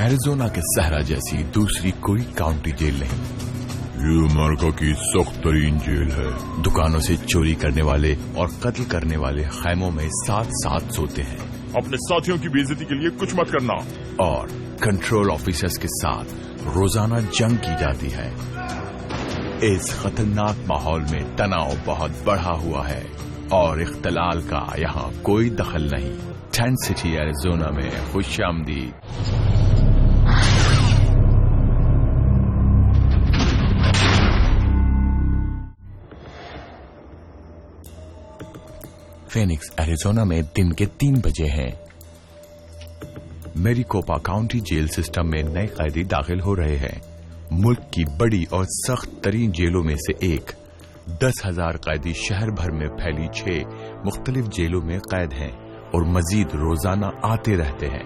Arizona के सहरा जैसी दूसरी कोई काउंटी जेल नहीं। ये अमेरिका की सख्त तरीन जेल है। दुकानों से चोरी करने वाले और कत्ल करने वाले खैमों में साथ साथ सोते हैं। अपने साथियों की बेइज्जती के लिए कुछ मत करना। और कंट्रोल ऑफिसर्स के साथ रोजाना जंग की जाती है। इस खतरनाक माहौल में तनाव बहुत बढ़ा हुआ है और इख्तिलाल का यहाँ कोई दखल नहीं। टेंट सिटी एरिज़ोना में खुशामदीद। फीनिक्स एरिज़ोना में दिन के 3 बजे हैं। मैरिकोपा काउंटी जेल सिस्टम में नए कैदी दाखिल हो रहे हैं। मुल्क की बड़ी और सख्त तरीन जेलों में से एक। 10,000 कैदी शहर भर में फैली 6 मुख्तलिफ जेलों में कैद हैं और मजीद रोजाना आते रहते हैं।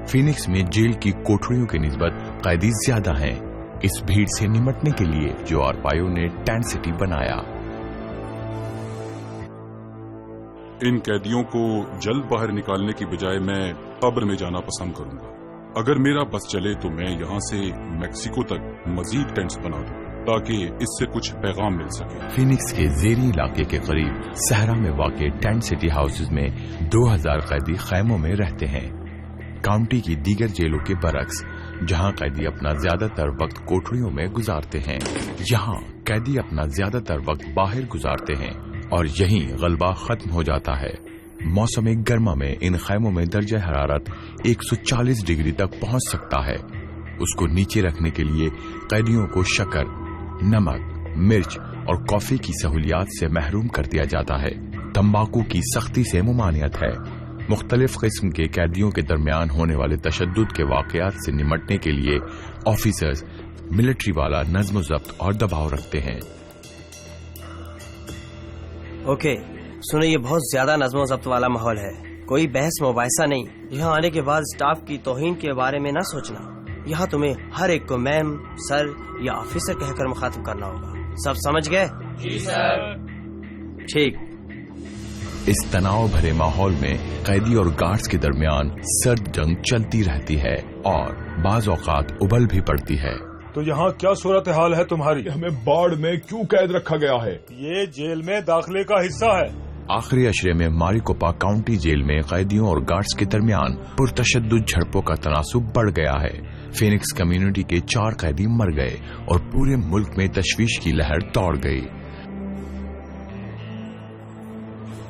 फीनिक्स में जेल की कोठरियों की निस्बत कैदी ज्यादा हैं। इस भीड़ से निपटने के लिए जो आरपाइयों ने टेंट सिटी बनाया। इन कैदियों को जल्द बाहर निकालने की बजाय मैं कब्र में जाना पसंद करूंगा। अगर मेरा बस चले तो मैं यहाँ से मैक्सिको तक मजीद टेंट्स बना दूं ताकि इससे कुछ पैगाम मिल सके। फीनिक्स के ज़ेरी इलाके के करीब सहरा में वाक़े टेंट सिटी हाउसेज में 2000 कैदी खैमों में रहते हैं। काउंटी की दीगर जेलों के बरक्स, जहां कैदी अपना ज्यादातर वक्त कोठरियों में गुजारते हैं, यहाँ कैदी अपना ज्यादातर वक्त बाहर गुजारते हैं और यहीं गलबा खत्म हो जाता है। मौसम गर्मा में इन खैमों में दर्जा हरारत 140 डिग्री तक पहुंच सकता है। उसको नीचे रखने के लिए कैदियों को शक्कर, नमक, मिर्च और कॉफी की सहूलियात से महरूम कर दिया जाता है। तंबाकू की सख्ती से मुमानियत है। मुख्तलिफ किस्म के कैदियों के दरमियान होने वाले तशद्दुद के वाकयात से निमटने के लिए ऑफिसर्स मिलिट्री वाला नज्म ज़ब्त और दबाव रखते हैं। ओके, सुनो, ये बहुत ज्यादा नज़्म ज़ब्त वाला माहौल है। कोई बहस मुबाहिसा नहीं। यहाँ आने के बाद स्टाफ की तौहीन के बारे में ना सोचना। यहाँ तुम्हें हर एक को मैम, सर या ऑफिसर कहकर मुखातिब करना होगा। सब समझ गए? जी सर। ठीक। इस तनाव भरे माहौल में कैदी और गार्ड्स के दरमियान सर्द जंग चलती रहती है और बाज औकात उबल भी पड़ती है। तो यहाँ क्या सूरत हाल है तुम्हारी? हमें बाढ़ में क्यों कैद रखा गया है? ये जेल में दाखिले का हिस्सा है। आखिरी अशरे में मारिकोपा काउंटी जेल में कैदियों और गार्ड्स के दरमियान पुरतशद्दुद झड़पों का तनासुब बढ़ गया है। फीनिक्स कम्युनिटी के 4 कैदी मर गए और पूरे मुल्क में तशवीश की लहर दौड़ गई।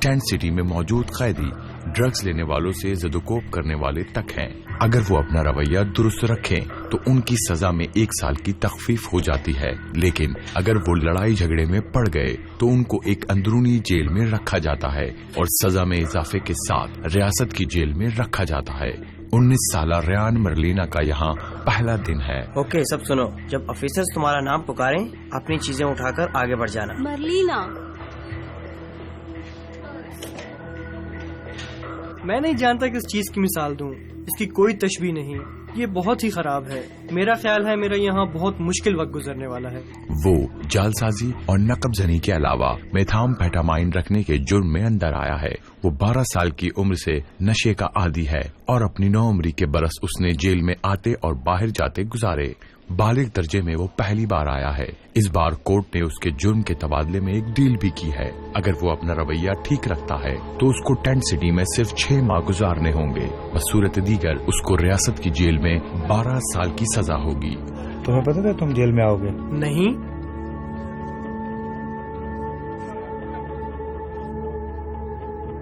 टेंट सिटी में मौजूद कैदी ड्रग्स लेने वालों से ज़दोकोब करने वाले तक हैं। अगर वो अपना रवैया दुरुस्त रखें तो उनकी सजा में 1 साल की तखफीफ हो जाती है, लेकिन अगर वो लड़ाई झगड़े में पड़ गए तो उनको एक अंदरूनी जेल में रखा जाता है और सजा में इजाफे के साथ रियासत की जेल में रखा जाता है। 19 साला रेयान मर्लिना का यहाँ पहला दिन है। ओके, सब सुनो। जब ऑफिसर्स तुम्हारा नाम पुकारें, अपनी चीजें उठाकर आगे बढ़ जाना। मर्लिना। मैं नहीं जानता किस चीज की मिसाल दूं। इसकी कोई तशबीह नहीं। ये बहुत ही खराब है। मेरा ख्याल है मेरा यहाँ बहुत मुश्किल वक्त गुजरने वाला है। वो जालसाजी और नकबजनी के अलावा मेथाम्फेटामाइन रखने के जुर्म में अंदर आया है। वो 12 साल की उम्र से नशे का आदी है और अपनी 9 उम्री के बरस उसने जेल में आते और बाहर जाते गुजारे। बालिग दर्जे में वो पहली बार आया है। इस बार कोर्ट ने उसके जुर्म के तबादले में एक डील भी की है। अगर वो अपना रवैया ठीक रखता है तो उसको टेंट सिटी में सिर्फ 6 माह गुजारने होंगे। बसूरत दीगर उसको रियासत की जेल में 12 साल की सजा होगी। तुम्हें पता था तुम जेल में आओगे? नहीं।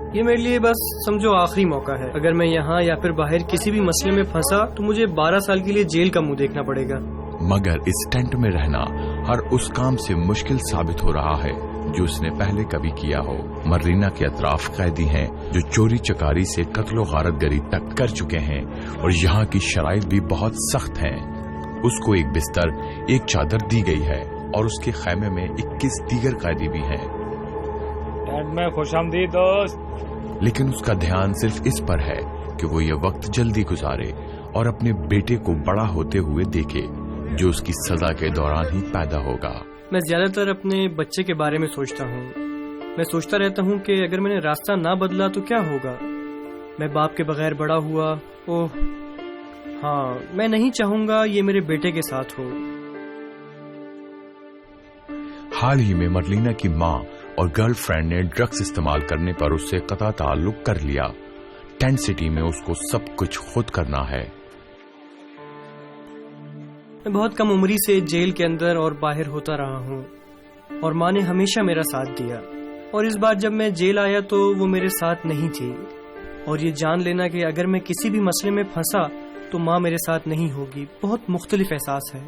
ये मेरे लिए बस समझो आखिरी मौका है। अगर मैं यहाँ या फिर बाहर किसी भी मसले में फंसा तो मुझे 12 साल के लिए जेल का मुंह देखना पड़ेगा। मगर इस टेंट में रहना हर उस काम से मुश्किल साबित हो रहा है जो उसने पहले कभी किया हो। मर्लिना के अतराफ कैदी हैं जो चोरी चकारी से कत्लो गारतगरी तक कर चुके हैं और यहाँ की शराइत भी बहुत सख्त हैं। उसको एक बिस्तर, एक चादर दी गई है और उसके खैमे में 21 दीगर कैदी भी हैं। टेंट में खुशामदीद दोस्त। लेकिन उसका ध्यान सिर्फ इस पर है कि वो ये वक्त जल्दी गुजारे और अपने बेटे को बड़ा होते हुए देखे जो उसकी सजा के दौरान ही पैदा होगा। मैं ज्यादातर अपने बच्चे के बारे में सोचता हूँ। मैं सोचता रहता हूँ कि अगर मैंने रास्ता ना बदला तो क्या होगा। میں باپ کے بغیر بڑا ہوا. اوہ ہاں، میں نہیں چاہوں گا یہ میرے بیٹے کے ساتھ ہو. حال ہی میں مرلینا کی ماں اور گرل فرینڈ نے ڈرگز استعمال کرنے پر اس سے قطع تعلق کر لیا. ٹینٹ سٹی میں اس کو سب کچھ خود کرنا ہے. میں بہت کم عمری سے جیل کے اندر اور باہر ہوتا رہا ہوں اور ماں نے ہمیشہ میرا ساتھ دیا. اور اس بار جب میں جیل آیا تو وہ میرے ساتھ نہیں تھی. اور یہ جان لینا کہ اگر میں کسی بھی مسئلے میں پھنسا تو ماں میرے ساتھ نہیں ہوگی، بہت مختلف احساس ہے.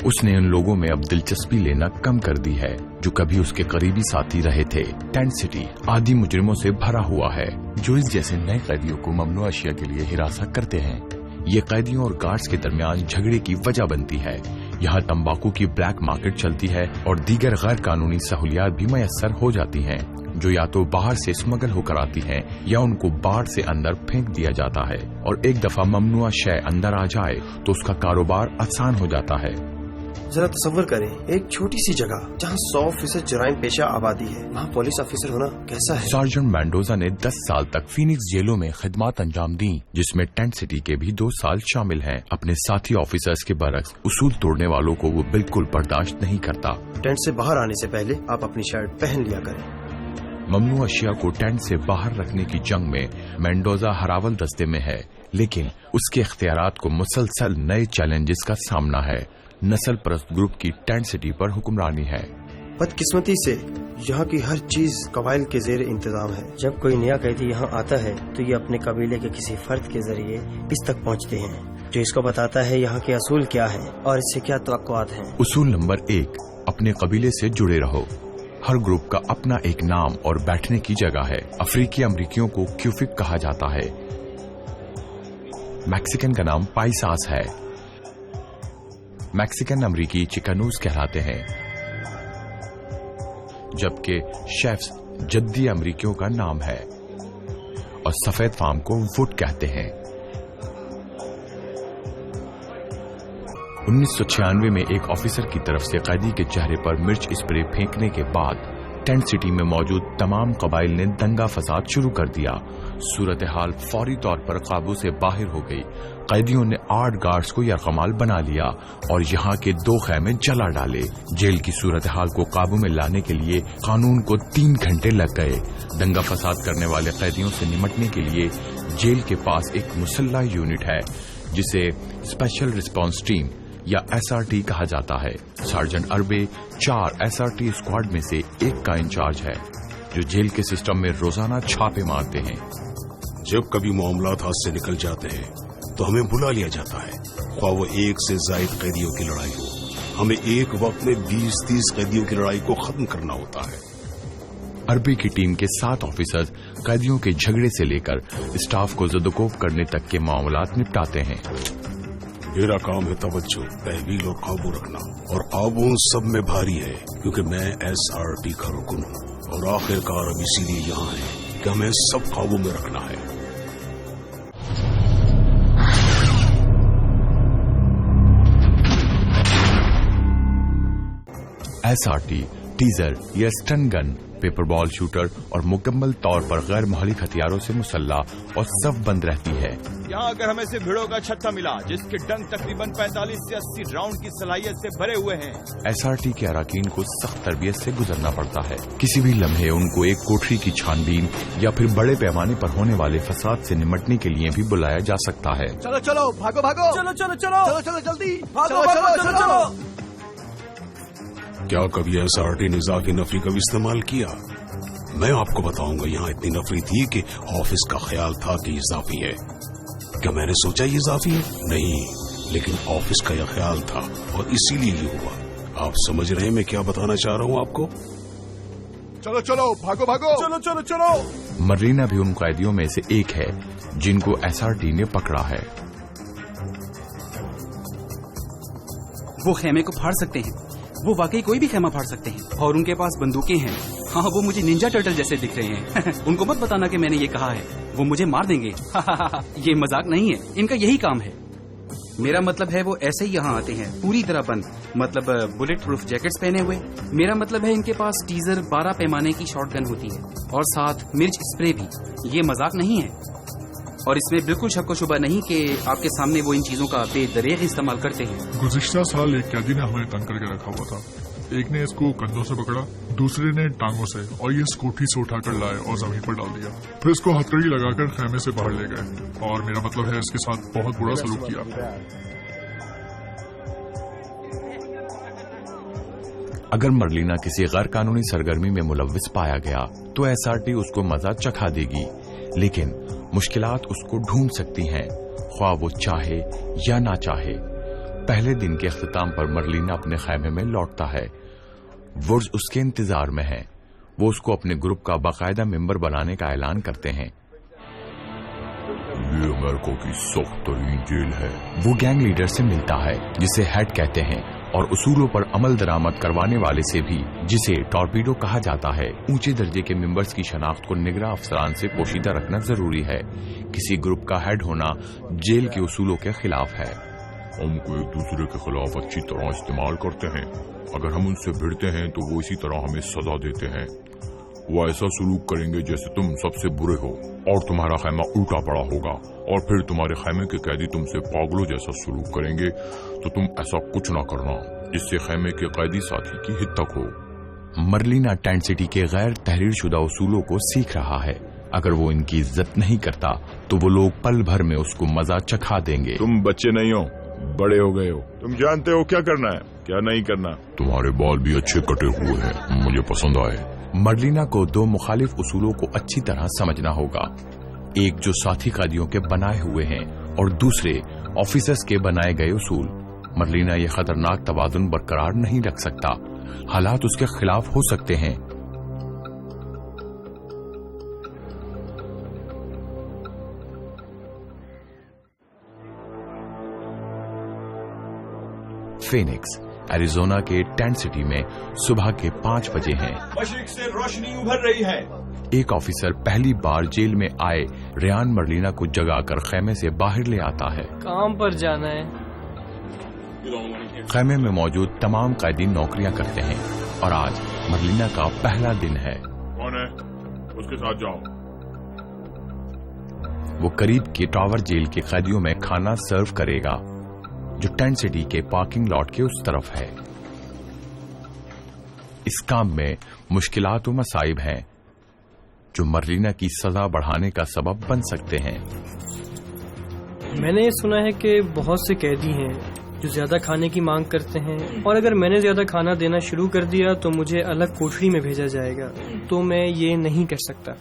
اس نے ان لوگوں میں اب دلچسپی لینا کم کر دی ہے جو کبھی اس کے قریبی ساتھی رہے تھے. ٹینٹ سٹی عادی مجرموں سے بھرا ہوا ہے جو اس جیسے نئے قیدیوں کو ممنوع اشیاء کے لیے ہراساں کرتے ہیں. یہ قیدیوں اور گارڈز کے درمیان جھگڑے کی وجہ بنتی ہے. یہاں تمباکو کی بلیک مارکیٹ چلتی ہے اور دیگر غیر قانونی سہولیات بھی میسر ہو جاتی ہیں جو یا تو باہر سے اسمگل ہو کر آتی ہیں یا ان کو باڑ سے اندر پھینک دیا جاتا ہے. اور ایک دفعہ ممنوع شے اندر آ جائے تو اس کا کاروبار آسان ہو جاتا ہے. ذرا تصور کریں، ایک چھوٹی سی جگہ جہاں 100% جرائم پیشہ آبادی ہے، وہاں پولیس آفیسر ہونا کیسا ہے؟ سارجنٹ مینڈوزا نے 10 سال تک فینکس جیلوں میں خدمات انجام دیں جس میں ٹینٹ سٹی کے بھی 2 سال شامل ہیں. اپنے ساتھی آفیسرز کے برعکس اصول توڑنے والوں کو وہ بالکل برداشت نہیں کرتا. ٹینٹ سے باہر آنے سے پہلے آپ اپنی شرٹ پہن لیا کریں. ممنوع اشیاء کو ٹینٹ سے باہر رکھنے کی جنگ میں مینڈوزا ہراول دستے میں ہے، لیکن اس کے اختیارات کو مسلسل نئے چیلنجز کا سامنا ہے. نسل پرست گروپ کی ٹینٹ سٹی پر حکمرانی ہے. بدقسمتی سے یہاں کی ہر چیز قبائل کے زیر انتظام ہے. جب کوئی نیا قیدی یہاں آتا ہے تو یہ اپنے قبیلے کے کسی فرد کے ذریعے اس تک پہنچتے ہیں جو اس کو بتاتا ہے یہاں کے اصول کیا ہیں اور اس سے کیا توقعات ہیں. اصول نمبر 1، اپنے قبیلے سے جڑے رہو. ہر گروپ کا اپنا ایک نام اور بیٹھنے کی جگہ ہے. افریقی امریکیوں کو کیوفک کہا جاتا ہے. میکسیکن کا نام پائساس ہے. میکسیکن امریکی چکنوز کہلاتے ہیں، جبکہ شیفز جدی امریکیوں کا نام ہے اور سفید فام کو ووڈ کہتے ہیں. 1996 میں ایک آفیسر کی طرف سے قیدی کے چہرے پر مرچ اسپرے پھینکنے کے بعد ٹینٹ سٹی میں موجود تمام قبائل نے دنگا فساد شروع کر دیا. صورتحال فوری طور پر قابو سے باہر ہو گئی. قیدیوں نے 8 گارڈز کو یرغمال بنا لیا اور یہاں کے 2 خیمے جلا ڈالے. جیل کی صورتحال کو قابو میں لانے کے لیے قانون کو 3 گھنٹے لگ گئے. دنگا فساد کرنے والے قیدیوں سے نمٹنے کے لیے جیل کے پاس ایک مسلح یونٹ ہے جسے اسپیشل رسپانس ٹیم یا SRT کہا جاتا ہے. سارجنٹ اربے 4 SRT اسکواڈ میں سے ایک کا انچارج ہے جو جیل کے سسٹم میں روزانہ چھاپے مارتے ہیں. جب کبھی معاملات ہاتھ سے نکل جاتے ہیں تو ہمیں بلا لیا جاتا ہے، خواہ وہ 1 سے زائد قیدیوں کی لڑائی ہو. ہمیں ایک وقت میں 20-30 قیدیوں کی لڑائی کو ختم کرنا ہوتا ہے. اربے کی ٹیم کے 7 آفیسر قیدیوں کے جھگڑے سے لے کر اسٹاف کو زدوکوب کرنے تک کے معاملات نپٹاتے ہیں. میرا کام ہے توجہ، تحویل اور قابو رکھنا، اور قابو ان سب میں بھاری ہے کیونکہ میں SRT کا رکن ہوں. اور آخر کار اب اسی لیے یہاں ہے کہ ہمیں سب قابو میں رکھنا ہے. SRT ٹیزر یا اسٹن گن، پیپر بال شوٹر اور مکمل طور پر غیر مہلک ہتھیاروں سے مسلح اور صف بند رہتی ہے. یہاں اگر ہمیں سے بھیڑوں کا چھتا ملا جس کے ڈنگ تقریباً 45 سے 80 راؤنڈ کی صلاحیت سے بھرے ہوئے ہیں. SRT کے اراکین کو سخت تربیت سے گزرنا پڑتا ہے. کسی بھی لمحے ان کو ایک کوٹری کی چھان بین یا پھر بڑے پیمانے پر ہونے والے فساد سے نمٹنے کے لیے بھی بلایا جا سکتا ہے. چلو چلو بھاگو بھاگو، چلو چلو چلو چلو چلو جلدی بھاگو بھاگو چلو چلو. کیا کبھی SRT نے اضافی نفری کا بھی استعمال کیا؟ میں آپ کو بتاؤں گا. یہاں اتنی نفری تھی کہ آفس کا خیال تھا کہ اضافی ہے. کیا میں نے سوچا یہ اضافی ہے؟ نہیں، لیکن آفس کا یہ خیال تھا اور اسی لیے یہ ہوا. آپ سمجھ رہے ہیں میں کیا بتانا چاہ رہا ہوں آپ کو؟ چلو چلو بھاگو بھاگو چلو چلو چلو. مرینا بھی ان قیدیوں میں سے ایک ہے جن کو SRT نے پکڑا ہے. وہ خیمے کو پھاڑ سکتے ہیں، وہ واقعی کوئی بھی خیمہ پھاڑ سکتے ہیں، اور ان کے پاس بندوقیں ہیں. ہاں، وہ مجھے نینجا ٹرٹل جیسے دکھ رہے ہیں. ان کو مت بتانا کہ میں نے یہ کہا ہے، وہ مجھے مار دیں گے. یہ مذاق نہیں ہے، ان کا یہی کام ہے. میرا مطلب ہے وہ ایسے ہی یہاں آتے ہیں پوری طرح بند، مطلب بلٹ پروف جیکٹس پہنے ہوئے. میرا مطلب ہے ان کے پاس ٹیزر 12 پیمانے کی شارٹ گن ہوتی ہے اور ساتھ مرچ اسپرے بھی. یہ مذاق نہیں ہے اور اس میں بالکل شک و شبہ نہیں کہ آپ کے سامنے وہ ان چیزوں کا بے دریغ استعمال کرتے ہیں. گزشتہ سال ایک قیدی نے ہمیں تنگ کر کے رکھا ہوا تھا. ایک نے اس کو کندھوں سے پکڑا، دوسرے نے ٹانگوں سے، اور یہ اسکوٹی سے اٹھا کر لائے اور زمین پر ڈال دیا. پھر اس کو ہتھکڑی لگا کر خیمے سے باہر لے گئے اور میرا مطلب ہے اس کے ساتھ بہت برا سلوک کیا. اگر مرلینا کسی غیر قانونی سرگرمی میں ملوث پایا گیا تو SRT اس کو مزہ چکھا دے گی، لیکن مشکلات اس کو ڈھونڈ سکتی ہیں خواہ وہ چاہے یا نہ چاہے. پہلے دن کے اختتام پر مرلینا اپنے خیمے میں لوٹتا ہے. ورڈز اس کے انتظار میں ہیں. وہ اس کو اپنے گروپ کا باقاعدہ ممبر بنانے کا اعلان کرتے ہیں. یہ امریکہ کی سخت ترین جیل ہے. وہ گینگ لیڈر سے ملتا ہے جسے ہیڈ کہتے ہیں اور اصولوں پر عمل درآمد کروانے والے سے بھی، جسے ٹارپیڈو کہا جاتا ہے. اونچے درجے کے ممبرز کی شناخت کو نگراں افسران سے پوشیدہ رکھنا ضروری ہے. کسی گروپ کا ہیڈ ہونا جیل کے اصولوں کے خلاف ہے. ہم کو ایک دوسرے کے خلاف اچھی طرح استعمال کرتے ہیں. اگر ہم ان سے بھڑتے ہیں تو وہ اسی طرح ہمیں سزا دیتے ہیں. وہ ایسا سلوک کریں گے جیسے تم سب سے برے ہو اور تمہارا خیمہ الٹا پڑا ہوگا، اور پھر تمہارے خیمے کے قیدی تم سے پاگلوں جیسا سلوک کریں گے. تو تم ایسا کچھ نہ کرنا جس سے خیمے کے قیدی ساتھی کی ہت تک ہو. مرلینا ٹینٹ سٹی کے غیر تحریر شدہ اصولوں کو سیکھ رہا ہے. اگر وہ ان کی عزت نہیں کرتا تو وہ لوگ پل بھر میں اس کو مزہ چکھا دیں گے. تم بچے نہیں ہو، بڑے ہو گئے ہو. تم جانتے ہو کیا کرنا ہے، کیا نہیں کرنا. تمہارے بال بھی اچھے کٹے ہوئے ہیں، مجھے پسند آئے. مرلینا کو دو مخالف اصولوں کو اچھی طرح سمجھنا ہوگا. ایک جو ساتھی قیدیوں کے بنائے ہوئے ہیں اور دوسرے آفیسرز کے بنائے گئے اصول. مرلینا یہ خطرناک توازن برقرار نہیں رکھ سکتا. حالات اس کے خلاف ہو سکتے ہیں. فینکس ایریزونا کے ٹینٹ سٹی میں صبح کے 5 بجے ہیں. مشرق سے روشنی ابھر رہی ہے. ایک آفیسر پہلی بار جیل میں آئے ریان مرلینا کو جگا کر خیمے سے باہر لے آتا ہے. کام پر جانا ہے. خیمے میں موجود تمام قیدی نوکریاں کرتے ہیں اور آج مرلینا کا پہلا دن ہے. کون ہے؟ اس کے ساتھ جاؤ. وہ قریب کے ٹاور جیل کے قیدیوں میں کھانا سرو کرے گا جو ٹینٹ سٹی کے پارکنگ لاٹ کے اس طرف ہے. اس کام میں مشکلات و مصائب ہیں جو مرلینا کی سزا بڑھانے کا سبب بن سکتے ہیں. میں نے یہ سنا ہے کہ بہت سے قیدی ہیں جو زیادہ کھانے کی مانگ کرتے ہیں، اور اگر میں نے زیادہ کھانا دینا شروع کر دیا تو مجھے الگ کوٹری میں بھیجا جائے گا. تو میں یہ نہیں کر سکتا.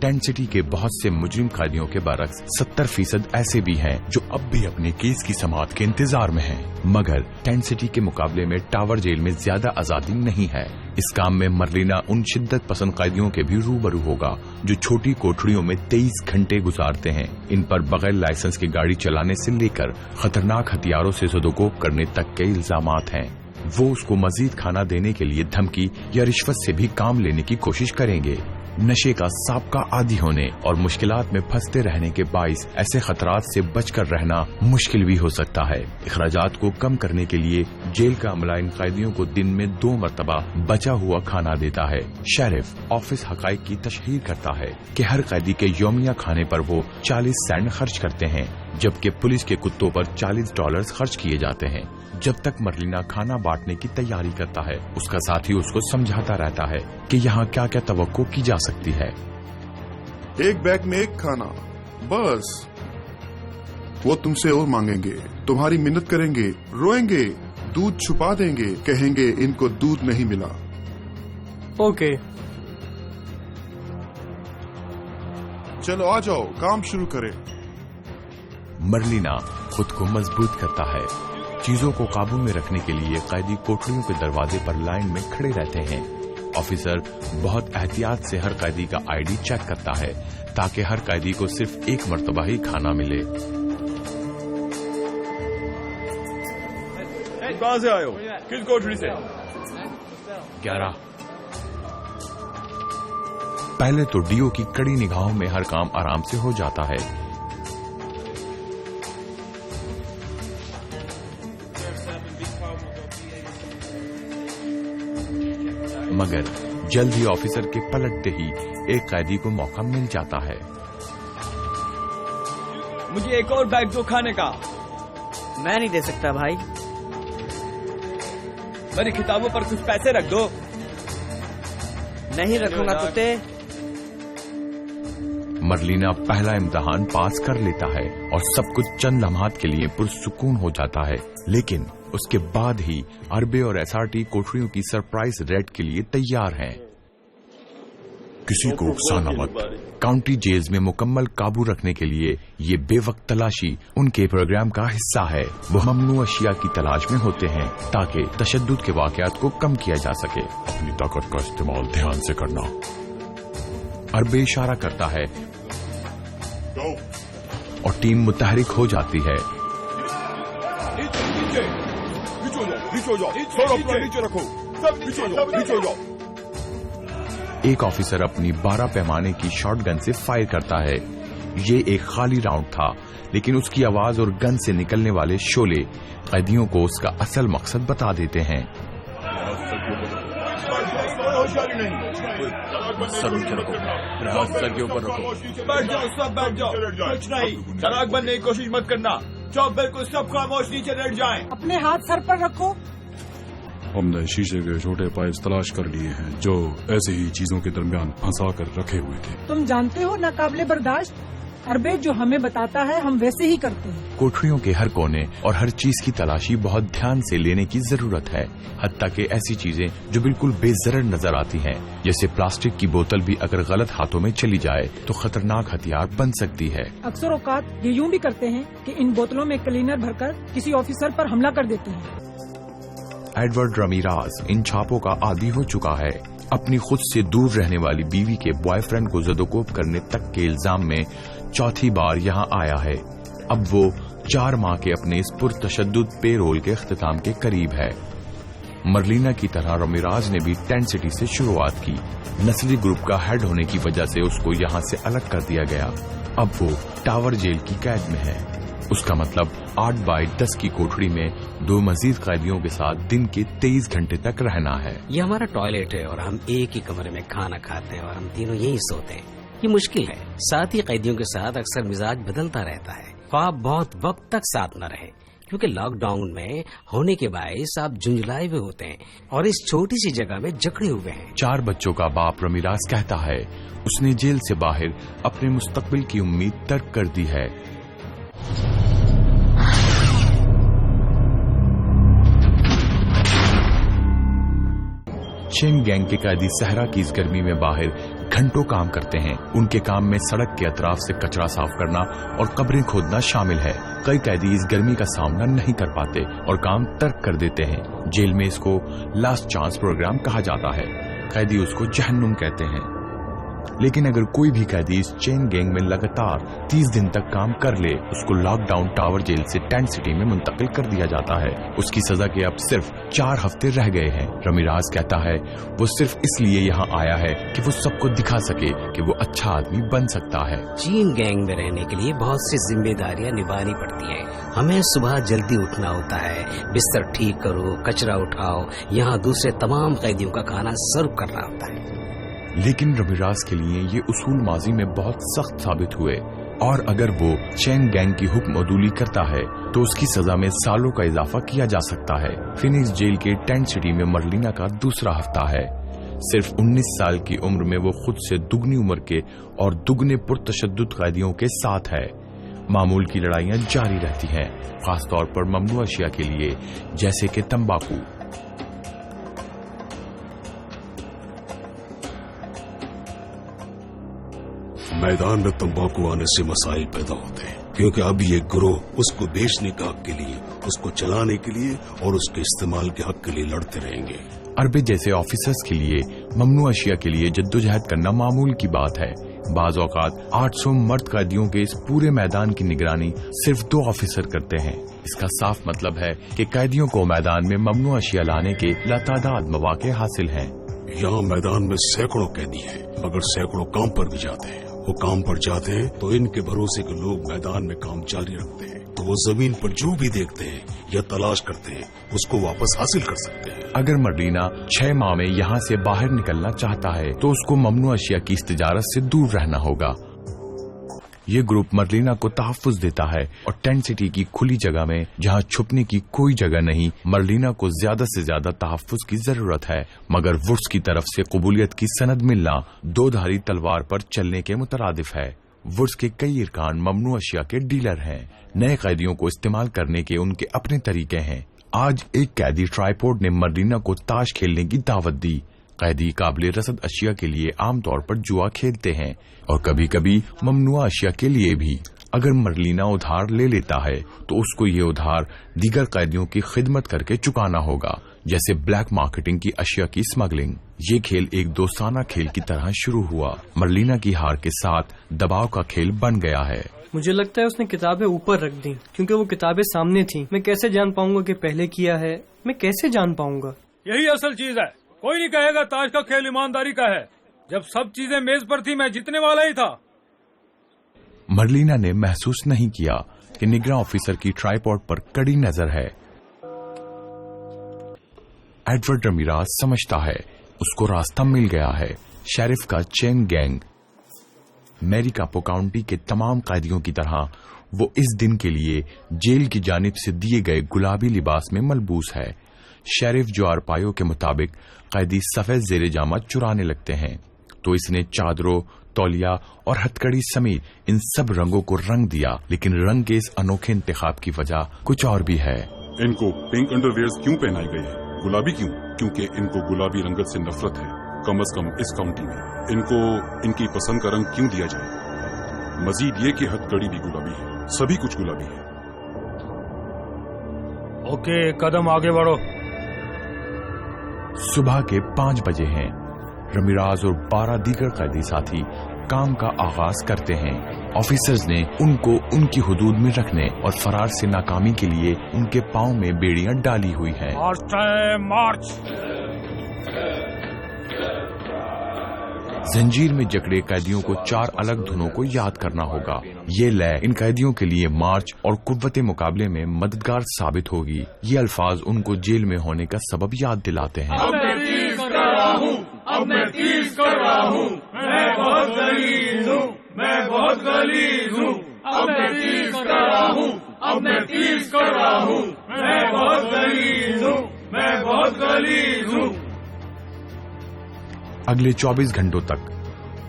ٹینٹ سٹی کے بہت سے مجرم قیدیوں کے برعکس 70% ایسے بھی ہیں جو اب بھی اپنے کیس کی سماعت کے انتظار میں ہیں. مگر ٹینٹ سٹی کے مقابلے میں ٹاور جیل میں زیادہ آزادی نہیں ہے. اس کام میں مرلینا ان شدت پسند قیدیوں کے بھی روبرو ہوگا جو چھوٹی کوٹریوں میں 23 گھنٹے گزارتے ہیں. ان پر بغیر لائسنس کی گاڑی چلانے سے لے کر خطرناک ہتھیاروں سے زدوکوب کرنے تک کے الزامات ہیں. وہ اس کو مزید کھانا دینے کے لیے دھمکی یا رشوت سے بھی کام لینے کی کوشش کریں گے. نشے کا سابقہ عادی ہونے اور مشکلات میں پھنستے رہنے کے باعث ایسے خطرات سے بچ کر رہنا مشکل بھی ہو سکتا ہے. اخراجات کو کم کرنے کے لیے جیل کا عملہ ان قیدیوں کو دن میں 2 مرتبہ بچا ہوا کھانا دیتا ہے. شیرف آفس حقائق کی تشہیر کرتا ہے کہ ہر قیدی کے یومیہ کھانے پر وہ 40 سینٹ خرچ کرتے ہیں، جبکہ پولیس کے کتوں پر $40 خرچ کیے جاتے ہیں. جب تک مرلینا کھانا بانٹنے کی تیاری کرتا ہے اس کا ساتھی اس کو سمجھاتا رہتا ہے کہ یہاں کیا کیا توقع کی جا سکتی ہے. ایک بیگ میں ایک کھانا بس. وہ تم سے اور مانگیں گے، تمہاری منت کریں گے، روئیں گے، دودھ چھپا دیں گے، کہیں گے ان کو دودھ نہیں ملا. اوکے چلو آ جاؤ، کام شروع کریں. مرلینا خود کو مضبوط کرتا ہے. چیزوں کو قابو میں رکھنے کے لیے قیدی کوٹریوں کے دروازے پر لائن میں کھڑے رہتے ہیں. آفیسر بہت احتیاط سے ہر قیدی کا ID چیک کرتا ہے تاکہ ہر قیدی کو صرف ایک مرتبہ ہی کھانا ملے. کہاں سے آئے ہو؟ کس کوٹری سے؟ 11. پہلے تو ڈیو کی کڑی نگاہوں میں ہر کام آرام سے ہو جاتا ہے. मगर जल्द ही ऑफिसर के पलटते ही एक कैदी को मौका मिल जाता है। मुझे एक और बैग दो खाने का। मैं नहीं दे सकता भाई। मेरी किताबों पर कुछ पैसे रख दो। नहीं रखूंगा कुत्ते। मरलीना पहला इम्तिहान पास कर लेता है और सब कुछ चंद लम्हात के लिए पुरसुकून हो जाता है, लेकिन उसके बाद ही अरबे और एसआरटी कोठरियों की सरप्राइज रेड के लिए तैयार हैं। किसी को उकसाना मत। काउंटी जेल्स में मुकम्मल काबू रखने के लिए ये बेवक्त तलाशी उनके प्रोग्राम का हिस्सा है। वो ममनू अशिया की तलाश में होते हैं ताकि तशद्दुद के वाकयात को कम किया जा सके। अपनी ताकत का इस्तेमाल ध्यान से करना। अरबे इशारा करता है और टीम मुतहरिक हो जाती है। एक ऑफिसर अपनी 12 पैमाने की शॉटगन से फायर करता है। ये एक खाली राउंड था, लेकिन उसकी आवाज और गन से निकलने वाले शोले कैदियों को उसका असल मकसद बता देते हैं। सर नीचे रखो, सर के ऊपर रखो। बैठ जाओ, सब बैठ जाओ। कुछ नहीं, चराग बनने की कोशिश मत करना। चौप बिल्कुल सब खामोश नीचे लेट जाएं। अपने हाथ सर पर रखो। हमने शीशे के छोटे पाइप तलाश कर लिए हैं जो ऐसे ही चीजों के दरमियान फंसा कर रखे हुए थे। तुम जानते हो नाकाबिले बर्दाश्त। अरबे जो हमें बताता है हम वैसे ही करते हैं। कोठरियों के हर कोने और हर चीज की तलाशी बहुत ध्यान से लेने की जरूरत है, हत्ता कि ऐसी चीजें जो बिल्कुल बेजरर नजर आती हैं, जैसे प्लास्टिक की बोतल भी अगर गलत हाथों में चली जाए तो खतरनाक हथियार बन सकती है। अक्सर औकात ये यूं भी करते हैं कि इन बोतलों में क्लीनर भरकर किसी ऑफिसर पर हमला कर देते हैं। एडवर्ड रमीराज इन छापों का आदी हो चुका है। अपनी खुद से दूर रहने वाली बीवी के बॉयफ्रेंड को ज़दोकोब करने तक के इल्जाम में चौथी बार यहाँ आया है। अब वो 4 माह के अपने इस पुरतशद्दुद पेरोल के इख्तिताम के करीब है। मरलीना की तरह रमीराज ने भी टेंट सिटी से शुरुआत की। नस्ली ग्रुप का हेड होने की वजह से उसको यहाँ से अलग कर दिया गया। अब वो टावर जेल की कैद में है। उसका मतलब 8x10 की कोठरी में 2 मजीद कैदियों के साथ दिन के 23 घंटे तक रहना है। ये हमारा टॉयलेट है और हम एक ही कमरे में खाना खाते हैं और हम तीनों यही सोते हैं। ये मुश्किल है। साथ ही कैदियों के साथ अक्सर मिजाज बदलता रहता है, ख्वाब बहुत वक्त तक साथ न रहे, क्योंकि लॉकडाउन में होने के बायस आप झुंझलाए हुए होते हैं और इस छोटी सी जगह में जकड़े हुए हैं। 4 बच्चों का बाप रमीराज कहता है उसने जेल से बाहर अपने मुस्तकबिल की उम्मीद तर्क कर दी है। चेंग गैंग के कैदी सहरा की इस गर्मी में बाहर घंटों काम करते हैं। उनके काम में सड़क के अतराफ से कचरा साफ करना और कब्रें खोदना शामिल है। कई कैदी इस गर्मी का सामना नहीं कर पाते और काम तर्क कर देते हैं। जेल में इसको लास्ट चांस प्रोग्राम कहा जाता है। कैदी उसको जहन्नुम कहते हैं। लेकिन अगर कोई भी कैदी इस चेन गैंग में लगातार 30 दिन तक काम कर ले, उसको लॉकडाउन टावर जेल से टेंट सिटी में मुंतकिल कर दिया जाता है। उसकी सजा के अब सिर्फ 4 हफ्ते रह गए हैं। रमीराज कहता है वो सिर्फ इसलिए यहाँ आया है कि वो सबको दिखा सके कि वो अच्छा आदमी बन सकता है। चीन गैंग में रहने के लिए बहुत सी जिम्मेदारियाँ निभानी पड़ती है। हमें सुबह जल्दी उठना होता है, बिस्तर ठीक करो, कचरा उठाओ, यहाँ दूसरे तमाम कैदियों का खाना सर्व करना होता है। लेकिन रमीराज के लिए ये उसूल माजी में बहुत सख्त साबित हुए और अगर वो चेंग गैंग की हुक्म अदूली करता है तो उसकी सजा में सालों का इजाफा किया जा सकता है। फिनिक्स जेल के टेंट सिटी में मरलीना का दूसरा हफ्ता है। सिर्फ 19 साल की उम्र में वो खुद से दुगनी उम्र के और दुगने पुरतशद्दुद कैदियों के साथ है। मामूल की लड़ाइयां जारी रहती हैं, खासतौर पर ममनू अशिया के लिए, जैसे कि तंबाकू। मैदान में तंबाकू आने से मसाइल पैदा होते हैं, क्योंकि अब ये गिरोह उसको बेचने के हक के लिए, उसको चलाने के लिए और उसके इस्तेमाल के हक के लिए लड़ते रहेंगे। अरबे जैसे ऑफिसर्स के लिए ममनू अशिया के लिए जद्दोजहद करना मामूल की बात है। बाज औकात 800 मर्द कैदियों के इस पूरे मैदान की निगरानी सिर्फ 2 ऑफिसर करते हैं। इसका साफ मतलब है कि कैदियों को मैदान में ममनू अशिया लाने के लातादाद मौके हासिल हैं। यहाँ मैदान में सैकड़ों कैदी हैं, मगर सैकड़ों काम पर भी जाते हैं। वो काम पर जाते हैं तो इनके भरोसे के लोग मैदान में काम जारी रखते हैं, तो वो जमीन पर जो भी देखते हैं या तलाश करते हैं उसको वापस हासिल कर सकते हैं। अगर मर्लिना 6 माह में यहाँ से बाहर निकलना चाहता है तो उसको ममनू अशिया की इस तिजारत से दूर रहना होगा। ये ग्रुप मर्लिना को तहफ्फुज देता है और टेंट सिटी की खुली जगह में जहाँ छुपने की कोई जगह नहीं, मर्लिना को ज्यादा से ज्यादा तहफ्फुज की जरूरत है। मगर वुड्स की तरफ से कबूलियत की सनद मिलना 2-धारी तलवार पर चलने के मुतरादिफ है। वुड्स के कई इरकान ममनू अशिया के डीलर हैं। नए कैदियों को इस्तेमाल करने के उनके अपने तरीके हैं। आज एक कैदी ट्राइपॉड ने मर्लिना को ताश खेलने की दावत दी। कैदी काबिल रसद अशिया के लिए आमतौर पर जुआ खेलते हैं और कभी कभी ममनुआ अशिया के लिए भी। अगर मर्लिना उधार ले लेता है तो उसको ये उधार दीगर कैदियों की खिदमत करके चुकाना होगा, जैसे ब्लैक मार्केटिंग की अशिया की स्मगलिंग। ये खेल एक दोस्ताना खेल की तरह शुरू हुआ। मर्लिना की हार के साथ दबाव का खेल बन गया है। मुझे लगता है उसने किताबें ऊपर रख दी क्योंकि वो किताबें सामने थी। मैं कैसे जान पाऊंगा कि पहले किया है? मैं कैसे जान पाऊंगा? यही असल चीज है। कोई नहीं कहेगा ताश का खेल ईमानदारी का है। जब सब चीजें मेज पर थी मैं जीतने वाला ही था। मर्लिना ने महसूस नहीं किया कि निगरान ऑफिसर की ट्राइपॉड पर कड़ी नजर है। एडवर्ड रमीराज समझता है उसको रास्ता मिल गया है। शेरिफ का चेन गैंग मैरीकापो काउंटी के तमाम कैदियों की तरह वो इस दिन के लिए जेल की जानिब से दिए गए गुलाबी लिबास में मलबूस है। शेरिफ जो आरपायो के मुताबिक कैदी सफेद जेरे जामा चुराने लगते हैं, तो इसने चादरों, तौलिया और हथकड़ी समेत इन सब रंगों को रंग दिया। लेकिन रंग के इस अनोखे इंतखाब की वजह कुछ और भी है। इनको पिंक अंडरवेयर्स क्यों पहनाई गई है? गुलाबी क्यों? क्योंकि इनको गुलाबी रंगत से नफरत है, कम से कम इस काउंटी में। इनको इनकी पसंद का रंग क्यों दिया जाए? मजीद ये कि हथकड़ी भी गुलाबी है, सभी कुछ गुलाबी है। ओके, कदम आगे बढ़ो। सुबह के 5 बजे हैं। रमीराज और 12 दीगर कैदी साथी काम का आगाज करते हैं। ऑफिसर्स ने उनको उनकी हुदूद में रखने और फरार से नाकामी के लिए उनके पांव में बेड़ियां डाली हुई हैं। मार्च। जंजीर में जकड़े कैदियों को 4 अलग धुनों को याद करना होगा। ये लय इन कैदियों के लिए मार्च और कुव्वते मुकाबले में मददगार साबित होगी। ये अल्फाज उनको जेल में होने का सबब याद दिलाते हैं। अब मैं तीज कर रहा हूँ, अब मैं तीज कर रहा हूँ, मैं बहुत गलीज हूँ, मैं बहुत गलीज हूँ। अब मैं तीज कर रहा हूँ, अब मैं तीज कर रहा हूँ, मैं बहुत गलीज हूँ, मैं बहुत गलीज हूँ। अगले 24 घंटों तक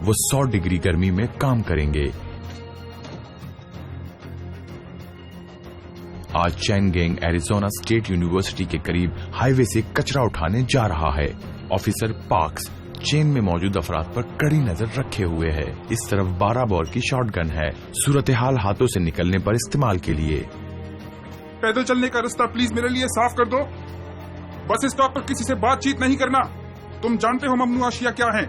वो 100 डिग्री गर्मी में काम करेंगे। आज चैन गैंग एरिजोना स्टेट यूनिवर्सिटी के करीब हाईवे से कचरा उठाने जा रहा है। ऑफिसर पार्क्स चेन में मौजूद अफराद पर कड़ी नजर रखे हुए है। इस तरफ 12 बोर की शॉटगन है, सूरत हाल हाथों से निकलने पर इस्तेमाल के लिए। पैदल चलने का रास्ता प्लीज मेरे लिए साफ कर दो। बस स्टॉप पर किसी से बातचीत नहीं करना। तुम जानते हो ममनू अशिया क्या है।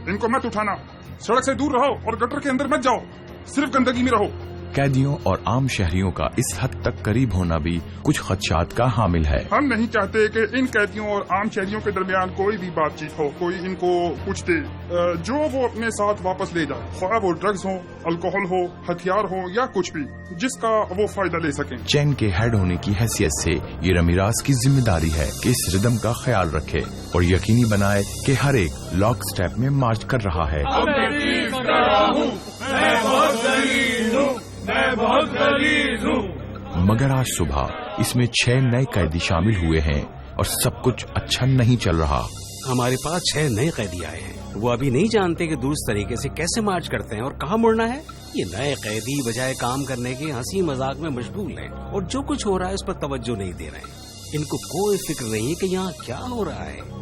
इनको मत उठाना। सड़क से दूर रहो और गटर के अंदर मत जाओ। सिर्फ गंदगी में रहो। कैदियों और आम शहरियों का इस हद तक करीब होना भी कुछ खदशात का हामिल है। हम नहीं चाहते कि इन कैदियों और आम शहरियों के दरमियान कोई भी बातचीत हो, कोई इनको कुछ दे जो वो अपने साथ वापस ले जाए, ख्वाह वो ड्रग्स हो, अल्कोहल हो, हथियार हो या कुछ भी जिसका वो फायदा ले सकें। चैन के हेड होने की हैसियत से ये रमीराज की जिम्मेदारी है कि इस रिदम का ख्याल रखे और यकीनी बनाए कि हर एक लॉक स्टेप में मार्च कर रहा है। अब मैं तीज कर रहा हूँ, मैं बहुत गलीज हूँ, मैं बहुत गलीज हूँ। मगर आज सुबह इसमें 6 नए कैदी शामिल हुए हैं और सब कुछ अच्छा नहीं चल रहा। हमारे पास 6 नए कैदी आए हैं। वो अभी नहीं जानते कि दुरुस्त तरीके से कैसे मार्च करते हैं और कहाँ मुड़ना है। ये नए कैदी बजाय काम करने के हंसी मजाक में मशगूल हैं और जो कुछ हो रहा है उस पर तवज्जो नहीं दे रहे हैं। इनको कोई फिक्र नहीं है कि यहाँ क्या हो रहा है।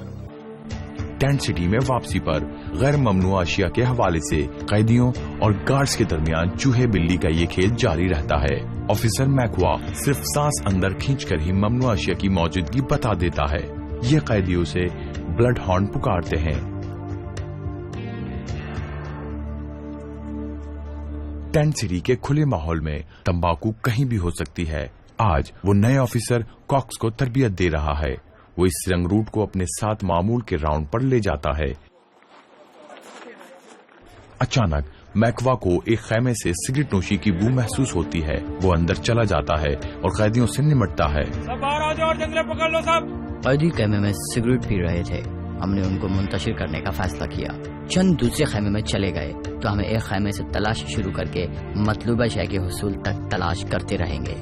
टेंट सिटी में वापसी पर गैर ममनुआ अशिया के हवाले से कैदियों और गार्ड्स के दरमियान चूहे बिल्ली का ये खेल जारी रहता है। ऑफिसर मैकवा सिर्फ सांस अंदर खींचकर ही ममनुआ अशिया की मौजूदगी बता देता है। ये कैदियों से ब्लड हॉर्न पुकारते हैं। टेंट सिटी के खुले माहौल में तंबाकू कहीं भी हो सकती है। आज वो नए ऑफिसर कॉक्स को तरबियत दे रहा है। वो इस रंग रूट को अपने साथ मामूल के राउंड पर ले जाता है। अचानक मैकवा को एक खैमे से सिगरेट नोशी की बू महसूस होती है। वो अंदर चला जाता है और कैदियों से निमटता है। सब बाहर आ जाओ और जंगले पकड़ लो सब। कैदी खैमे में सिगरेट पी रहे थे। हमने उनको मुंतशिर करने का फैसला किया। चंद दूसरे खैमे में चले गए तो हमें एक खैमे से तलाश शुरू करके मतलूबा शय के हुसूल तक तलाश करते रहेंगे।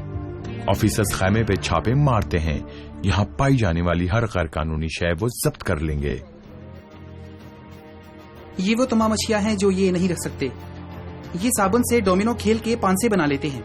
ऑफिसर्स खैमे पे छापे मारते हैं। यहाँ पाई जाने वाली हर गैर कानूनी शय वो जब्त कर लेंगे। ये वो तमाम अशिया हैं जो ये नहीं रख सकते। ये साबुन से डोमिनो खेल के पांसे बना लेते हैं,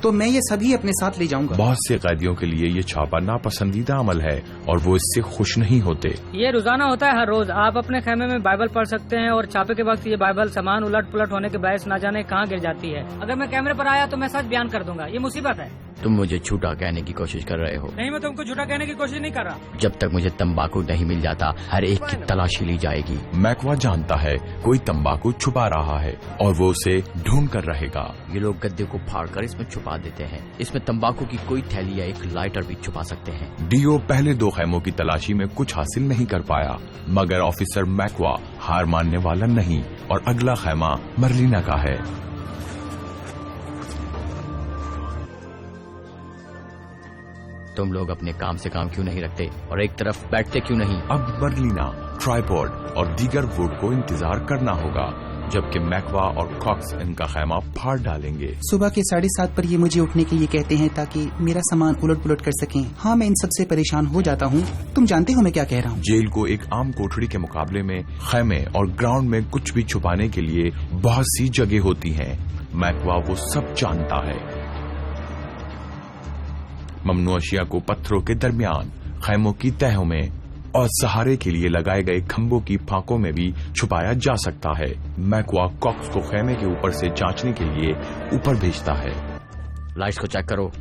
तो मैं ये सभी अपने साथ ले जाऊंगा। बहुत से कैदियों के लिए ये छापा नापसंदीदा अमल है और वो इससे खुश नहीं होते। ये रोजाना होता है, हर रोज आप अपने खेमे में बाइबल पढ़ सकते हैं और छापे के वक्त ये बाइबल सामान उलट पुलट होने के बायस ना जाने कहाँ गिर जाती है। अगर मैं कैमरे पर आया तो मैं सच बयान कर दूंगा। ये मुसीबत है। तुम मुझे झूठा कहने की कोशिश कर रहे हो। नहीं, मैं तुमको झूठा कहने की कोशिश नहीं कर रहा। जब तक मुझे तंबाकू नहीं मिल जाता हर एक की तलाशी ली जाएगी। मैकवा जानता है कोई तंबाकू छुपा रहा है और वो उसे ढूंढ कर रहेगा। ये लोग गद्दे को फाड़कर इसमें छुपा देते हैं। इसमें तंबाकू की कोई थैली या एक लाइटर भी छुपा सकते हैं। डीओ पहले 2 खैमों की तलाशी में कुछ हासिल नहीं कर पाया, मगर ऑफिसर मैकवा हार मानने वाला नहीं और अगला खैमा मर्लिना का है। तुम लोग अपने काम से काम क्यों नहीं रखते और एक तरफ बैठते क्यों नहीं? अब मर्लिना, ट्राइपॉड और दीगर वुड को इंतजार करना होगा, जबकि मैकवा और कॉक्स इनका खैमा फाड़ डालेंगे। सुबह के 7:30 पर ये मुझे उठने के लिए कहते हैं ताकि मेरा सामान उलट पुलट कर सकें। हाँ, मैं इन सबसे परेशान हो जाता हूँ। तुम जानते हो मैं क्या कह रहा हूँ। जेल को एक आम कोठरी के मुकाबले में खैमे और ग्राउंड में कुछ भी छुपाने के लिए बहुत सी जगह होती हैं। मैकवा वो सब जानता है। ममनू अशिया को पत्थरों के दरमियान, खैमों की तहों में और सहारे के लिए लगाए गए खंभों की फाकों में भी छुपाया जा सकता है। मैकवा कॉक्स को खैमे के ऊपर से जांचने के लिए ऊपर भेजता है। लाइट्स को चेक करो।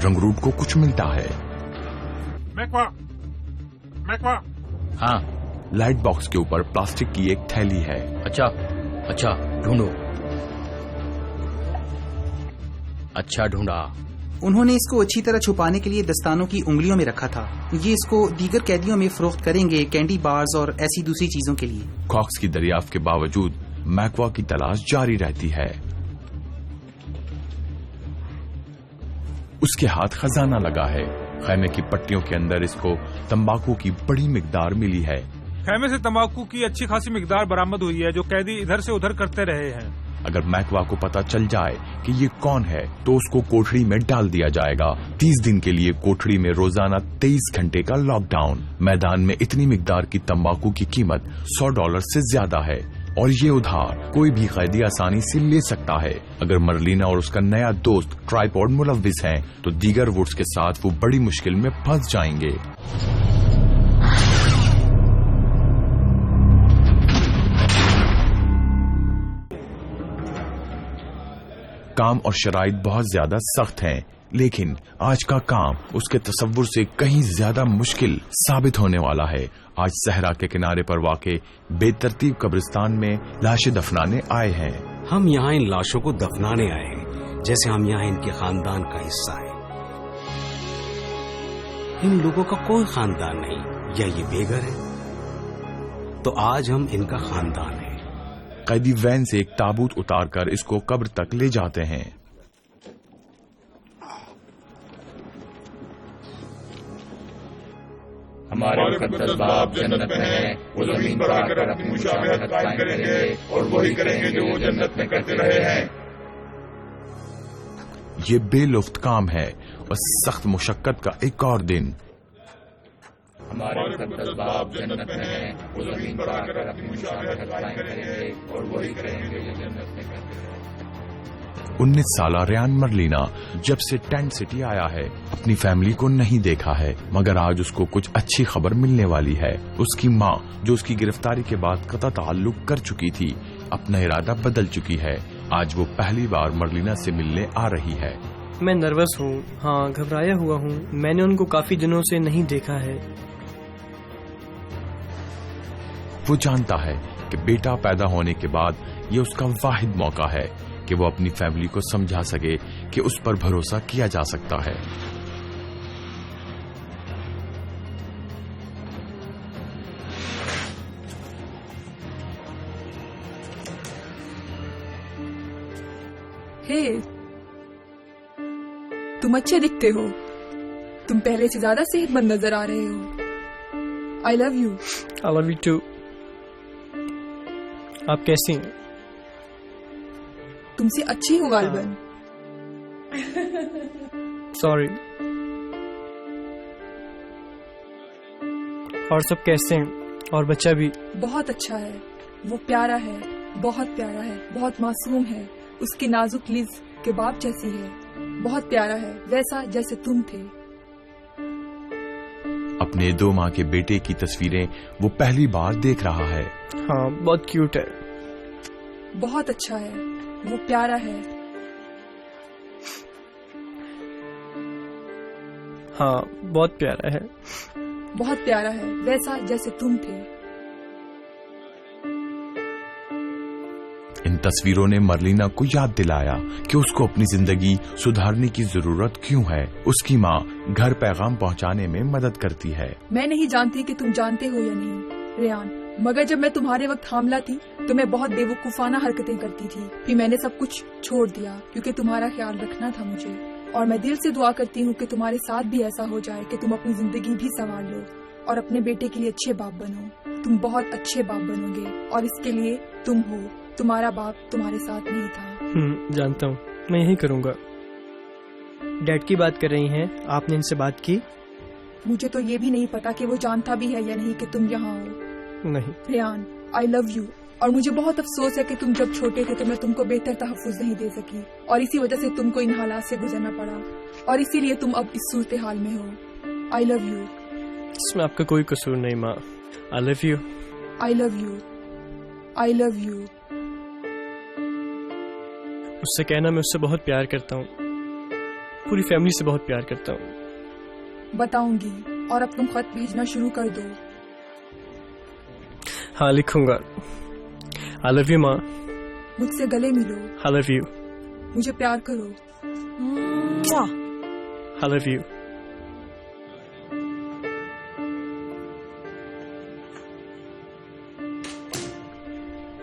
रंगरूट को कुछ मिलता है। मैकवा। हाँ। लाइट बॉक्स के ऊपर प्लास्टिक की एक थैली है। अच्छा ढूंढो। अच्छा ढूंढा। उन्होंने इसको अच्छी तरह छुपाने के लिए दस्तानों की उंगलियों में रखा था। ये इसको दीगर कैदियों में फरोख्त करेंगे, कैंडी बार्स और ऐसी दूसरी चीजों के लिए। कॉक्स की दरियाफ्त के बावजूद मैकवा की तलाश जारी रहती है। उसके हाथ खजाना लगा है। खैमे की पट्टियों के अंदर इसको तंबाकू की बड़ी मिकदार मिली है। खैमे से तंबाकू की अच्छी खासी मिकदार बरामद हुई है जो कैदी इधर से उधर करते रहे हैं। अगर मैकवा को पता चल जाए कि ये कौन है तो उसको कोठरी में डाल दिया जाएगा। 30 दिन के लिए कोठरी में रोजाना 23 घंटे का लॉकडाउन। मैदान में इतनी मिकदार की तंबाकू की कीमत $100 से ज्यादा है और ये उधार कोई भी कैदी आसानी से ले सकता है। अगर मर्लिना और उसका नया दोस्त ट्राइपॉड मुलव्विस हैं तो दीगर वुड्स के साथ वो बड़ी मुश्किल में फंस जाएंगे। काम और शराइत बहुत ज्यादा सख्त हैं, लेकिन आज का काम उसके तसव्वुर से कहीं ज्यादा मुश्किल साबित होने वाला है। आज सहरा के किनारे पर वाक़े बेतरतीब कब्रिस्तान में लाशें दफनाने आए हैं। हम यहाँ इन लाशों को दफनाने आए हैं जैसे हम यहाँ इनके खानदान का हिस्सा हैं। इन लोगों का कोई खानदान नहीं, या ये बेघर है तो आज हम इनका खानदान है। कैदी वैन से एक ताबूत उतारकर इसको कब्र तक ले जाते हैं। हमारे मुकद्दस बाप जन्नत में हैं, वो जमीन पर आकर अपनी मुशाबहत कायम करेंगे और वही करेंगे जो वो जन्नत में करते रहे हैं। ये बेलुफ्त काम है और सख्त मुशक्कत का एक और दिन। हमारे मुकद्दस बाप जन्नत में हैं, वो जमीन पर आकर अपनी मुशाबहत कायम करेंगे और वही करेंगे जो जन्नत में करते रहे। 19 साला रेयान मर्लिना जब से टेंट सिटी आया है अपनी फैमिली को नहीं देखा है, मगर आज उसको कुछ अच्छी खबर मिलने वाली है। उसकी माँ जो उसकी गिरफ्तारी के बाद कता ताल्लुक कर चुकी थी, अपना इरादा बदल चुकी है। आज वो पहली बार मर्लिना से मिलने आ रही है। मैं नर्वस हूँ, हाँ घबराया हुआ हूँ। मैंने उनको काफी दिनों से नहीं देखा है। वो जानता है कि बेटा पैदा होने के बाद ये उसका वाहिद मौका है। کہ وہ اپنی فیملی کو سمجھا سکے کہ اس پر بھروسہ کیا جا سکتا ہے۔ تم اچھے دکھتے ہو، تم پہلے سے زیادہ صحت مند نظر آ رہے ہو۔ I love you۔ I love you too۔ آپ کیسی ہیں؟ تم سے اچھی ہو غالباً۔ سوری۔ اور سب کیسے ہیں؟ اور بچہ بھی؟ بہت اچھا ہے، وہ پیارا ہے، بہت پیارا ہے، بہت معصوم ہے، اس کی نازک لیز کباب جیسی ہے، بہت پیارا ہے، ویسا جیسے تم تھے۔ اپنے 2 ماہ کے بیٹے کی تصویریں وہ پہلی بار دیکھ رہا ہے۔ ہاں بہت کیوٹ ہے، بہت اچھا ہے، وہ پیارا ہے۔ ہاں بہت پیارا ہے، بہت پیارا ہے، ویسا جیسے تم تھے۔ ان تصویروں نے مرلینا کو یاد دلایا کہ اس کو اپنی زندگی سدھارنے کی ضرورت کیوں ہے۔ اس کی ماں گھر پیغام پہنچانے میں مدد کرتی ہے۔ میں نہیں جانتی کہ تم جانتے ہو یا نہیں ریان، مگر جب میں تمہارے وقت حاملہ تھی تو میں بہت بے وقوفانہ حرکتیں کرتی تھی، پھر میں نے سب کچھ چھوڑ دیا کیونکہ تمہارا خیال رکھنا تھا مجھے، اور میں دل سے دعا کرتی ہوں کہ تمہارے ساتھ بھی ایسا ہو جائے کہ تم اپنی زندگی بھی سنوار لو اور اپنے بیٹے کے لیے اچھے باپ بنو۔ تم بہت اچھے باپ بنو گے اور اس کے لیے تم ہو، تمہارا باپ تمہارے ساتھ نہیں تھا۔ جانتا ہوں، میں یہی کروں گا۔ ڈیڈ کی بات کر رہی ہیں، آپ نے ان سے بات کی؟ مجھے تو یہ بھی نہیں پتا کہ وہ جانتا بھی ہے یا نہیں کہ تم یہاں ہو۔ نہیں ریان، آئی لو یو، اور مجھے بہت افسوس ہے کہ تم جب چھوٹے تھے تو میں تم کو بہتر تحفظ نہیں دے سکی، اور اسی وجہ سے تم کو ان حالات سے گزرنا پڑا، اور اسی لیے تم اب اس صورتحال میں ہو۔ آئی لو یو۔ اس میں آپ کا کوئی قصور نہیں ماں۔ I love you. I love you. I love you. اس سے کہنا میں اس سے بہت پیار کرتا ہوں، پوری فیملی سے بہت پیار کرتا ہوں۔ بتاؤں گی، اور اب تم خط بھیجنا شروع کر دو۔ ہاں لکھوں گا۔ I love you ماں۔ مجھ سے گلے ملو۔ I love you۔ مجھے پیار کرو۔ I love you۔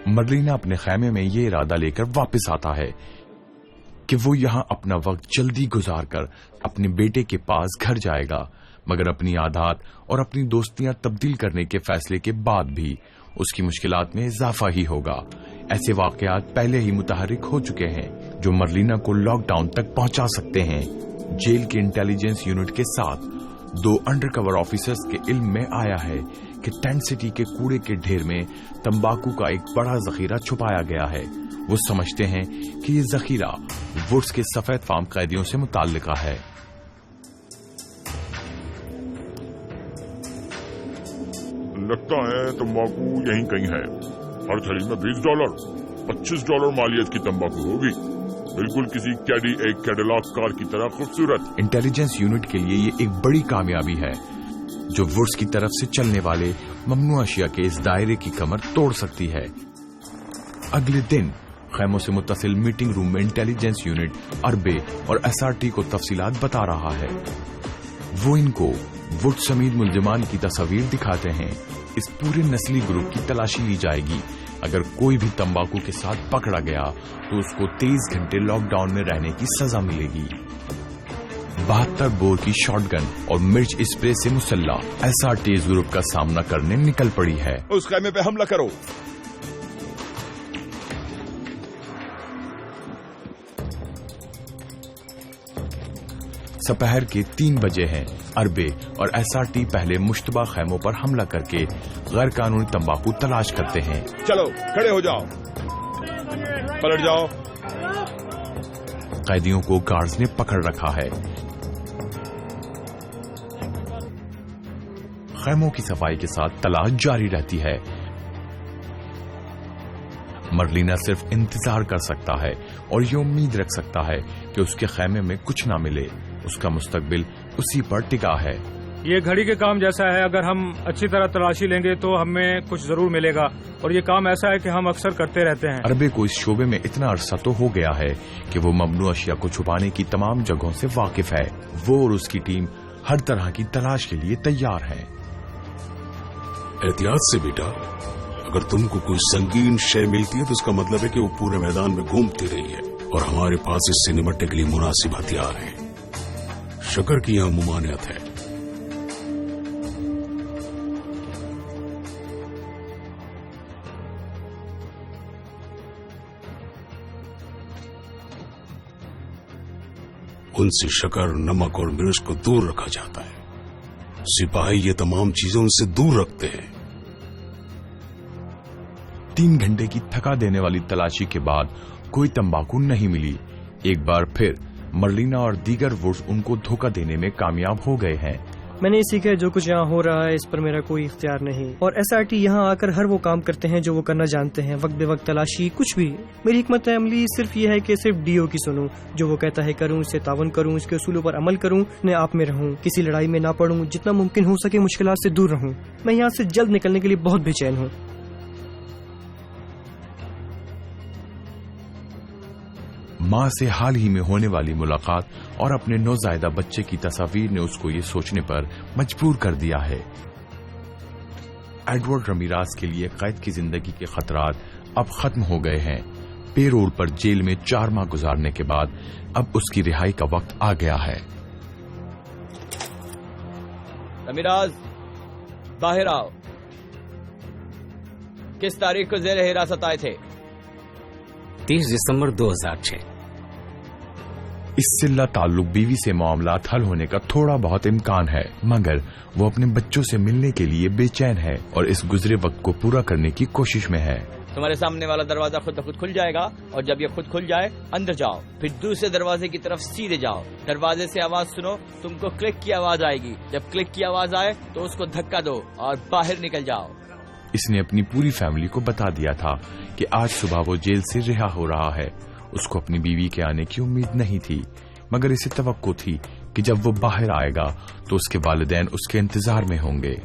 مرلینا اپنے خیمے میں یہ ارادہ لے کر واپس آتا ہے کہ وہ یہاں اپنا وقت جلدی گزار کر اپنے بیٹے کے پاس گھر جائے گا، مگر اپنی عادات اور اپنی دوستیاں تبدیل کرنے کے فیصلے کے بعد بھی اس کی مشکلات میں اضافہ ہی ہوگا۔ ایسے واقعات پہلے ہی متحرک ہو چکے ہیں جو مرلینا کو لاک ڈاؤن تک پہنچا سکتے ہیں۔ جیل کے انٹیلیجنس یونٹ کے ساتھ 2 انڈر کور آفیسرز کے علم میں آیا ہے کہ ٹینٹ سٹی کے کوڑے کے ڈھیر میں تمباکو کا ایک بڑا ذخیرہ چھپایا گیا ہے۔ وہ سمجھتے ہیں کہ یہ ذخیرہ وڈز کے سفید فام قیدیوں سے متعلقہ ہے۔ لگتا ہے تمباکو یہیں کہیں ہے، ہر تھیلی میں $20، $25 مالیت کی تمباکو ہوگی، بالکل کسی کیڈی ایک کیڈیلاک کار کی طرح خوبصورت۔ انٹیلیجنس یونٹ کے لیے یہ ایک بڑی کامیابی ہے جو وڈز کی طرف سے چلنے والے ممنوع اشیاء کے اس دائرے کی کمر توڑ سکتی ہے۔ اگلے دن خیموں سے متصل میٹنگ روم میں انٹیلیجنس یونٹ اربے اور SRT کو تفصیلات بتا رہا ہے۔ وہ ان کو وڈ سمیت ملزمان کی تصاویر دکھاتے ہیں۔ اس پورے نسلی گروپ کی تلاشی لی جائے گی۔ اگر کوئی بھی تمباکو کے ساتھ پکڑا گیا تو اس کو 23 گھنٹے لاک ڈاؤن میں رہنے کی سزا ملے گی۔ 72 بور کی شارٹ گن اور مرچ اسپرے سے مسلح SRT اس گروپ کا سامنا کرنے نکل پڑی ہے۔ اس خیمے پہ حملہ کرو۔ سپہر کے 3 بجے ہیں۔ اربے اور SRT پہلے مشتبہ خیموں پر حملہ کر کے غیر قانونی تمباکو تلاش کرتے ہیں۔ چلو کھڑے ہو جاؤ، پلٹ جاؤ۔ قیدیوں کو گارڈز نے پکڑ رکھا ہے۔ خیموں کی صفائی کے ساتھ تلاش جاری رہتی ہے۔ مرلینا صرف انتظار کر سکتا ہے اور یہ امید رکھ سکتا ہے کہ اس کے خیمے میں کچھ نہ ملے۔ اس کا مستقبل اسی پر ٹکا ہے۔ ये घड़ी के काम जैसा है, अगर हम अच्छी तरह तलाशी लेंगे तो हमें कुछ जरूर मिलेगा, और ये काम ऐसा है कि हम अक्सर करते रहते हैं। अरबे को इस शोबे में इतना अरसा तो हो गया है कि वो ममनू अशिया को छुपाने की तमाम जगहों से वाकिफ है। वो और उसकी टीम हर तरह की तलाश के लिए तैयार है। एहतियात से बेटा, अगर तुमको कोई संगीन शय मिलती है तो इसका मतलब है कि वो पूरे मैदान में घूमती रही है, और हमारे पास इससे निपटने के लिए मुनासिब हथियार है। शकर की यहां मुमानियत है। उनसे शकर, नमक और मिर्च को दूर रखा जाता है। सिपाही ये तमाम चीजें उनसे दूर रखते हैं। 3 घंटे की थका देने वाली तलाशी के बाद कोई तंबाकू नहीं मिली। एक बार फिर मर्लिना और दीगर वुड्स उनको धोखा देने में कामयाब हो गए हैं। मैंने सीखा है जो कुछ यहाँ हो रहा है इस पर मेरा कोई इख्तियार नहीं, और SRT यहाँ आकर हर वो काम करते हैं जो वो करना जानते हैं। वक्त बे वक्त तलाशी, कुछ भी। मेरी हिकमत अमली सिर्फ ये है कि सिर्फ DO की सुनूं, जो वो कहता है करूं, उससे तावन करूं, उसके उसूलों पर अमल करूं, अपने आप में रहूं, किसी लड़ाई में ना पड़ूं, जितना मुमकिन हो सके मुश्किलात से दूर रहूं। मैं यहाँ से जल्द निकलने के लिए बहुत बेचैन हूँ। माँ से हाल ही में होने वाली मुलाकात और अपने नौजायदा बच्चे की तस्वीर ने उसको ये सोचने पर मजबूर कर दिया है। एडवर्ड रमीराज के लिए कैद की जिंदगी के खतरात अब खत्म हो गए हैं। पेरोल पर जेल में 4 माह गुजारने के बाद अब उसकी रिहाई का वक्त आ गया है। रमीराज, बाहर आओ। किस तारीख को जेर हिरासत आए थे? 30 दिसंबर 2006। इससे ताल्लुक बीवी से मामलात हल होने का थोड़ा बहुत इम्कान है, मगर वो अपने बच्चों से मिलने के लिए बेचैन है और इस गुजरे वक्त को पूरा करने की कोशिश में है। तुम्हारे सामने वाला दरवाजा खुद ब खुद खुल जाएगा, और जब ये खुद खुल जाए अंदर जाओ, फिर दूसरे दरवाजे की तरफ सीधे जाओ। दरवाजे से आवाज सुनो, तुमको क्लिक की आवाज आएगी। जब क्लिक की आवाज आए तो उसको धक्का दो और बाहर निकल जाओ। इसने अपनी पूरी फैमिली को बता दिया था कि आज सुबह वो जेल से रिहा हो रहा है। उसको अपनी बीवी के आने की उम्मीद नहीं थी, मगर इसे तवक्को थी कि जब वो बाहर आएगा तो उसके वालिदैन उसके इंतजार में होंगे।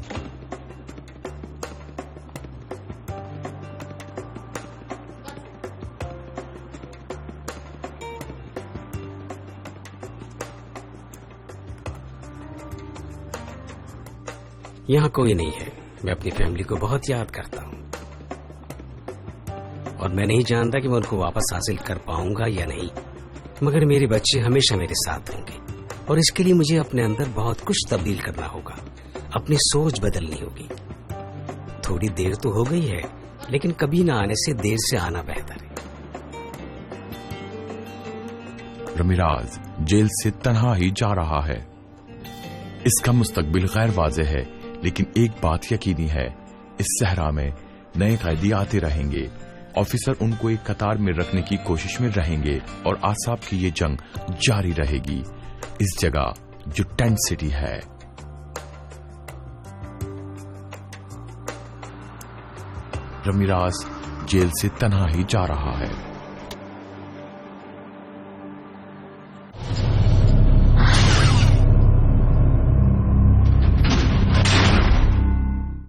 यहाँ कोई नहीं है। मैं अपनी फैमिली को बहुत याद करता हूँ, और मैं नहीं जानता कि मैं उनको वापस हासिल कर पाऊंगा या नहीं, मगर मेरे बच्चे हमेशा मेरे साथ होंगे, और इसके लिए मुझे अपने अंदर बहुत कुछ तब्दील करना होगा। अपनी सोच बदलनी होगी। थोड़ी देर तो हो गई है, लेकिन कभी ना आने से देर से आना बेहतर है। रमीराज जेल से तन्हा ही जा रहा है। इसका मुस्तकबिल गैर वाज़ेह है, लेकिन एक बात यकीनी है, इस सहरा में नए कैदी आते रहेंगे। ऑफिसर उनको एक कतार में रखने की कोशिश में रहेंगे और आसाब की ये जंग जारी रहेगी इस जगह जो टेंट सिटी है। रमीराज जेल से तन्हा ही जा रहा है।